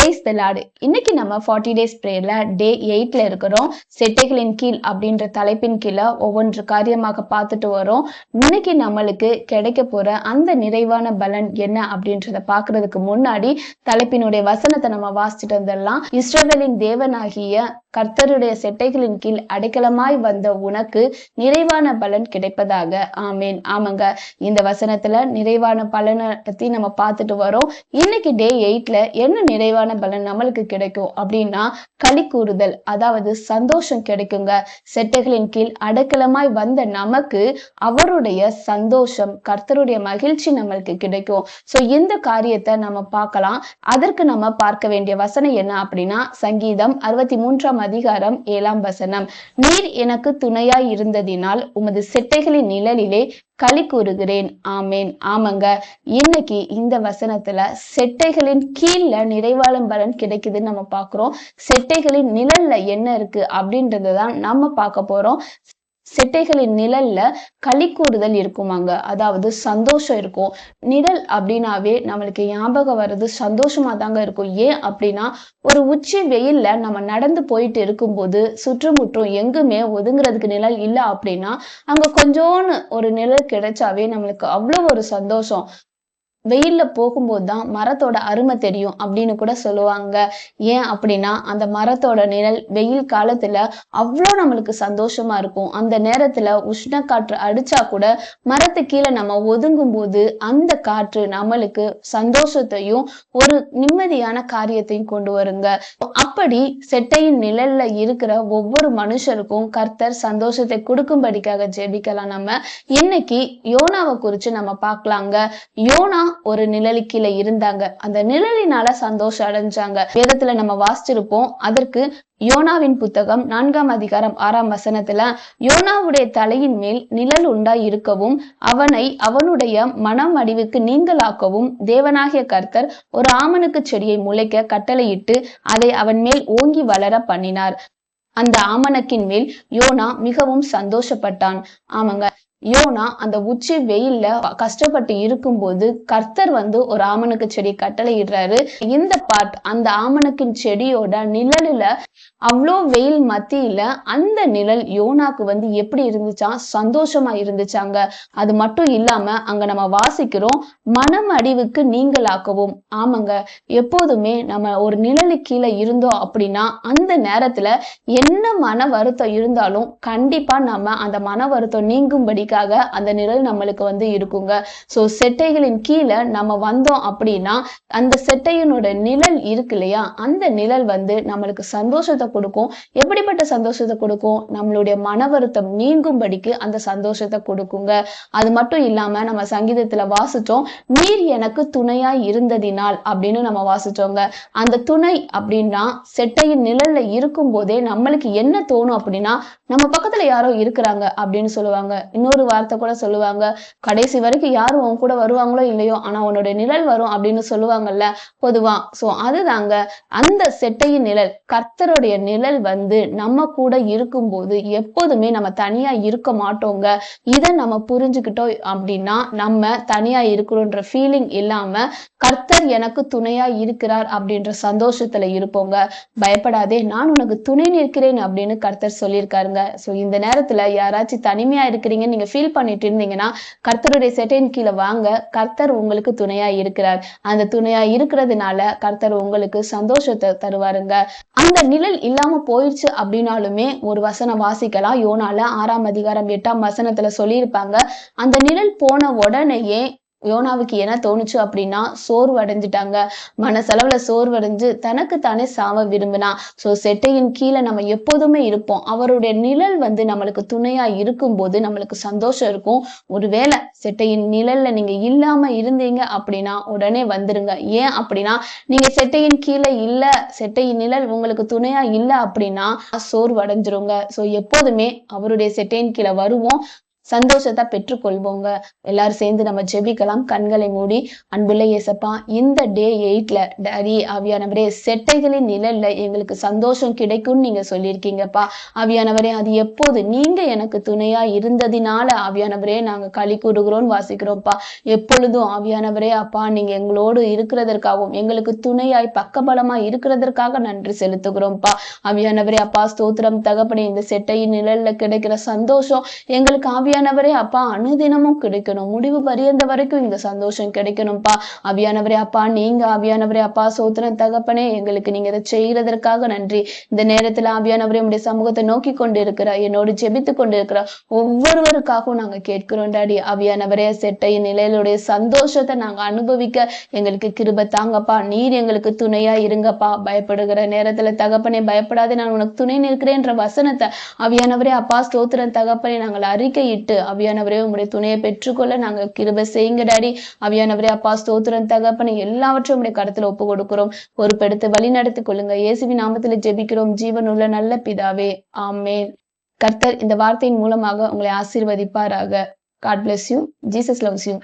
Praise the Lord. இன்னைக்கு நம்ம 40 days prayerல டே 8ல இருக்கிறோம். செட்டைகளின் கீழ் அப்படின்ற தலைப்பின் கீழே ஒவ்வொன்று காரியமாக பார்த்துட்டு வரோம். இன்னைக்கு நம்மளுக்கு கிடைக்க போற அந்த நிறைவான பலன் என்ன அப்படின்றத பார்க்கறதுக்கு முன்னாடி தலைப்பினுடைய வசனத்தை நம்ம வாசிச்சுட்டு வந்துடலாம். இஸ்ரவேலின் தேவனாகிய கர்த்தருடைய செட்டைகளின் கீழ் அடைக்கலமாய் வந்த உனக்கு நிறைவான பலன் கிடைப்பதாக. ஆமேன். ஆமாங்க, இந்த வசனத்துல நிறைவான பலனை பத்தி நம்ம பார்த்துட்டு வரோம். இன்னைக்கு டே 8ல என்ன நிறைவான பலன் நம்மளுக்கு கிடைக்கும் அப்படின்னா களி கூறுதல், அதாவது சந்தோஷம் கிடைக்குங்க. செட்டைகளின் கீழ் அடைக்கலமாய் வந்த நமக்கு அவருடைய சந்தோஷம், கர்த்தருடைய மகிழ்ச்சி நம்மளுக்கு கிடைக்கும். சோ இந்த காரியத்தை நம்ம பார்க்கலாம். அதற்கு நம்ம பார்க்க வேண்டிய வசனம் என்ன அப்படின்னா சங்கீதம் 63 அதிகாரம் 7 வசனம். நீர் எனக்கு துணையாய் இருந்ததினால் உமது செட்டைகளின் நிழலிலே களி கூறுகிறேன். ஆமேன். ஆமாங்க, இன்னைக்கு இந்த வசனத்துல செட்டைகளின் கீழ நிறைவான பலன் கிடைக்குதுன்னு நம்ம பாக்குறோம். செட்டைகளின் நிழல்ல என்ன இருக்கு அப்படின்றதான் நம்ம பார்க்க போறோம். செட்டைகளின் நிழல்ல களி கூறுதல் இருக்குமாங்க, அதாவது சந்தோஷம் இருக்கும். நிழல் அப்படின்னாவே நம்மளுக்கு ஞாபகம் வர்றது சந்தோஷமா தாங்க இருக்கும். ஏன் அப்படின்னா ஒரு உச்சி வெயில்ல நம்ம நடந்து போயிட்டு இருக்கும்போது சுற்றுமுற்றும் எங்குமே ஒதுங்குறதுக்கு நிழல் இல்லை அப்படின்னா அங்க கொஞ்சோன்னு ஒரு நிழல் கிடைச்சாவே நம்மளுக்கு அவ்வளவு ஒரு சந்தோஷம். வெயில்ல போகும்போதுதான் மரத்தோட அருமை தெரியும் அப்படின்னு கூட சொல்லுவாங்க. ஏன் அப்படின்னா அந்த மரத்தோட நிழல் வெயில் காலத்துல அவ்வளோ நம்மளுக்கு சந்தோஷமா இருக்கும். அந்த நேரத்துல உஷ்ண காற்று அடிச்சா கூட மரத்து கீழே நம்ம ஒதுங்கும் போது அந்த காற்று நம்மளுக்கு சந்தோஷத்தையும் ஒரு நிம்மதியான காரியத்தையும் கொண்டு வருங்க. அப்படி செட்டையின் நிழல்ல இருக்கிற ஒவ்வொரு மனுஷருக்கும் கர்த்தர் சந்தோஷத்தை கொடுக்கும்படிக்காக ஜெபிக்கலாம். நம்ம இன்னைக்கு யோனாவை குறிச்சு நம்ம பார்க்கலாங்க. யோனா ஒரு நிழலுக்கீழ இருந்தாங்க. அந்த நிழலினால சந்தோஷம் அடைஞ்சாங்க. வேதத்துல நம்ம வாசிச்சிருப்போம். அதற்கு யோனாவின் புத்தகம் 4 அதிகாரம் 6 வசனத்துல யோனாவுடைய தலையின் மேல் நிழல் உண்டாய் இருக்கவும் அவனை அவனுடைய மனம் அடிவுக்கு நீங்களாக்கவும் தேவனாகிய கர்த்தர் ஒரு ஆமணக்கு செடியை முளைக்க கட்டளையிட்டு அதை அவன் மேல் ஓங்கி வளர பண்ணினார். அந்த ஆமணக்கின் மேல் யோனா மிகவும் சந்தோஷப்பட்டான். ஆமாங்க, யோனா அந்த உச்சி வெயில்ல கஷ்டப்பட்டு இருக்கும்போது கர்த்தர் ஒரு ஆமணக்கு செடி கட்டளையிடுறாரு. இந்த பார்ட் அந்த ஆமணக்கின் செடியோட நிழலுல அவ்வளோ வெயில் மத்தியில அந்த நிழல் யோனாக்கு எப்படி இருந்துச்சா, சந்தோஷமா இருந்துச்சாங்க. அது மட்டும் இல்லாம அங்க நம்ம வாசிக்கிறோம், மனம் அடிவுக்கு நீங்களாக்கவும். ஆமாங்க, எப்போதுமே நம்ம ஒரு நிழலு கீழே இருந்தோம் அப்படின்னா அந்த நேரத்துல என்ன மன வருத்தம் இருந்தாலும் கண்டிப்பா நம்ம அந்த மன வருத்தம் நீங்கும்படிக்காக அந்த நிழல் நம்மளுக்கு இருக்குங்க. சோ செட்டைகளின் கீழே நம்ம வந்தோம் அப்படின்னா அந்த செட்டையினோட நிழல் இருக்கு இல்லையா, அந்த நிழல் நம்மளுக்கு சந்தோஷத்தை கொடுக்கும். எப்படிப்பட்ட சந்தோஷத்தை கொடுக்கும்? நம்மளுடைய மன வருத்தம் நீங்கும்படிக்கு அந்த சந்தோஷத்தை கொடுக்குங்க. அது மட்டும் இல்லாம நம்ம சங்கீதத்துல வாசிச்சோம், நீர் எனக்கு துணையாய் இருந்ததினால் அப்படின்னு நம்ம வாசிச்சோங்க. அந்த துணை அப்படின்னா செட்டையின் நிழல்ல இருக்கும் போதே நம்மளுக்கு என்ன தோணும் அப்படின்னா நம்ம பக்கத்துல யாரோ இருக்கிறாங்க அப்படின்னு சொல்லுவாங்க. இன்னொரு வார்த்தை கூட சொல்லுவாங்க, கடைசி வரைக்கும் யாரும் உன் கூட வருவாங்களோ இல்லையோ ஆனா உன்னோட நிழல் வரும் அப்படின்னு சொல்லுவாங்கல்ல பொதுவா. சோ அதுதாங்க அந்த செட்டையின் நிழல். கர்த்தருடைய நிழல் நம்ம கூட இருக்கும்போது எப்போதுமே நம்ம தனியா இருக்க மாட்டோங்க. இதை நம்ம புரிஞ்சுக்கிட்டோம் அப்படின்னா நம்ம தனியா இருக்கிறோன்ற ஃபீலிங் இல்லாம கர்த்தர் எனக்கு துணையா இருக்கிறார் அப்படின்ற சந்தோஷத்துல இருப்போங்க. பயப்படாதே, நான் உனக்கு துணை நிற்கிறேன் அப்படின்னு கர்த்தர் சொல்லியிருக்காருங்க. சோ இந்த நேரத்துல யாராச்சும் தனிமையா இருக்கிறீங்கன்னு நீங்க ஃபீல் பண்ணிட்டு இருந்தீங்கன்னா கர்த்தருடைய செட்டையின் கீழே வாங்க. கர்த்தர் உங்களுக்கு துணையா இருக்கிறார். அந்த துணையா இருக்கிறதுனால கர்த்தர் உங்களுக்கு சந்தோஷத்தை தருவாருங்க. அந்த நிழல் இல்லாம போயிடுச்சு அப்படின்னாலுமே ஒரு வசனம் வாசிக்கலாம். யோனால 6 அதிகாரம் 8 வசனத்துல சொல்லியிருப்பாங்க, அந்த நிழல் போன உடனேயே யோனாவுக்கு என்ன தோணுச்சு அப்படின்னா சோர்வு அடைஞ்சிட்டாங்க. மனசளவுல சோர்வு அடைஞ்சு தனக்கு தானே சாவ விரும்பினா. சோ செட்டையின் கீழே நம்ம எப்போதுமே இருப்போம். அவருடைய நிழல் நம்மளுக்கு துணையா இருக்கும் போது நம்மளுக்கு சந்தோஷம் இருக்கும். ஒருவேளை செட்டையின் நிழல்ல நீங்க இல்லாம இருந்தீங்க அப்படின்னா உடனே வந்துருங்க. ஏன் அப்படின்னா நீங்க செட்டையின் கீழே இல்ல, செட்டையின் நிழல் உங்களுக்கு துணையா இல்ல அப்படின்னா சோர்வு அடைஞ்சிருங்க. சோ எப்போதுமே அவருடைய செட்டையின் கீழே வருவோம், சந்தோஷத்தை பெற்றுக்கொள்வோங்க. எல்லாரும் சேர்ந்து நம்ம ஜெபிக்கலாம். கண்களை மூடி, அன்புள்ள இயேசப்பா, இந்த டே 8ல டாடி ஆவியானவரே, செட்டைகளின் நிழல்ல எங்களுக்கு சந்தோஷம் கிடைக்கும்னு நீங்க சொல்லியிருக்கீங்கப்பா. ஆவியானவரே, அது எப்போது நீங்க எனக்கு துணையா இருந்ததினால ஆவியானவரே நாங்க களி கூறுகிறோம்னு வாசிக்கிறோம்ப்பா. எப்பொழுதும் ஆவியானவரே அப்பா, நீங்க எங்களோடு இருக்கிறதற்காகவும் எங்களுக்கு துணையாய் பக்கபலமா இருக்கிறதற்காக நன்றி செலுத்துகிறோம்ப்பா. ஆவியானவரே அப்பா, ஸ்தோத்திரம் தகப்பனே. இந்த செட்டையின் நிழல்ல கிடைக்கிற சந்தோஷம் எங்களுக்கு ஆவியானவரே அப்பா அனுதினமும் கிடைக்கணும். முடிவு பரியந்த வரைக்கும் இந்த சந்தோஷம் கிடைக்கணும்ப்பா. ஆவியானவரே அப்பா, நீங்க ஆவியானவரே அப்பா ஸ்தோத்திரம் தகப்பனே, எங்களுக்கு நீங்க இதை செய்யறதற்காக நன்றி. இந்த நேரத்துல ஆவியானவரே உடைய சமூகத்தை நோக்கி கொண்டு இருக்கிற, என்னோடு ஜெபித்து கொண்டு இருக்கிற ஒவ்வொருவருக்காகவும் நாங்க கேட்கிறோம் டாடி. ஆவியானவரே, செட்டையின் நிலையிலுடைய சந்தோஷத்தை நாங்க அனுபவிக்க எங்களுக்கு கிருபை தாங்கப்பா. நீர் எங்களுக்கு துணையா இருங்கப்பா. பயப்படுகிற நேரத்துல தகப்பனே, பயப்படாதே நான் உனக்கு துணை நிற்கிறேன்ற வசனத்தை ஆவியானவரே அப்பா ஸ்தோத்திரம் தகப்பனே நாங்கள் அறிக்கையிட்டு ஆவியானவரே உங்களுடைய துணையை பெற்றுக்கொள்ள நாங்க கிருபை செய்யுங்க டாடி. ஆவியானவரே அப்பா ஸ்தோத்திரம் தகப்பனே, எல்லாவற்றையும் உடைய கருத்துல ஒப்பு கொடுக்கிறோம். பொறுப்பெடுத்து வழி நடத்தி கொள்ளுங்க. இயேசுவின் நாமத்துல ஜெபிக்கிறோம் ஜீவனுள்ள நல்ல பிதாவே, ஆமென். கர்த்தர் இந்த வார்த்தையின் மூலமாக உங்களை ஆசீர்வதிப்பாராக. God bless you. Jesus loves you.